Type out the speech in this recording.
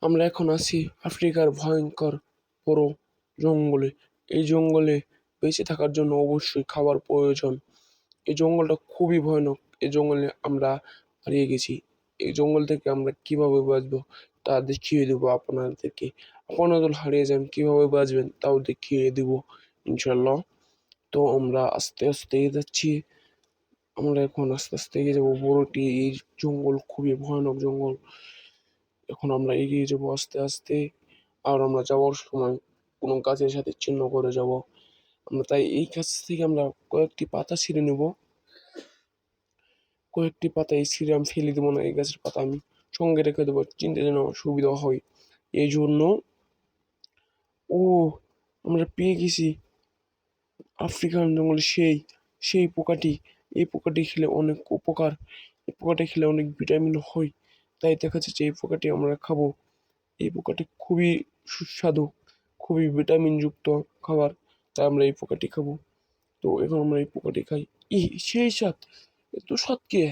আমরা এখন আছি আফ্রিকার ভয়ঙ্কর বড় জঙ্গলে। এই জঙ্গলে বেঁচে থাকার জন্য অবশ্যই খাবার প্রয়োজন। এই জঙ্গলটা খুবই ভয়ানক। এই জঙ্গলে আমরা হারিয়ে গেছি। এই জঙ্গল থেকে আমরা কিভাবে বাঁচবো তা দেখিয়ে দেবো আপনাদেরকে। আপনারা যদি হারিয়ে যান কিভাবে বাঁচবেন তাও দেখিয়ে দিব ইনশাল্লাহ। তো আমরা আস্তে আস্তে যাচ্ছি। আমরা এখন আস্তে আস্তে এগিয়ে যাবো। বড়টি এই জঙ্গল খুবই ভয়ানক জঙ্গল। এখন আমরা এগিয়ে যাবো আস্তে আস্তে। আর আমরা যাওয়ার সময় কোনো গাছের সাথে চিহ্ন করে যাব। আমরা তাই এই গাছ থেকে আমরা কয়েকটি পাতা ছিঁড়ে নেব। কয়েকটি পাতা এই ছিঁড়ে আমি ফেলে দেবো না, এই গাছের পাতা আমি সঙ্গে রেখে দেবো, চিনতে যেন আমার সুবিধা হয়। এই জন্য ও আমরা পেয়ে গেছি আফ্রিকান জঙ্গলে সেই সেই পোকাটি। এই পোকাটি খেলে অনেক উপকার, এই পোকাটি খেলে অনেক ভিটামিন হয়। তাই দেখা যাচ্ছে এই পোকাটি আমরা খাবো। এই পোকাটি খুবই সুস্বাদু, খুবই ভিটামিন যুক্ত খাবার, তাই আমরা এই পোকাটি খাবো। তো এখন আমরা এই পোকাটি খাই। সেই স্বাদ, এত স্বাদ কে!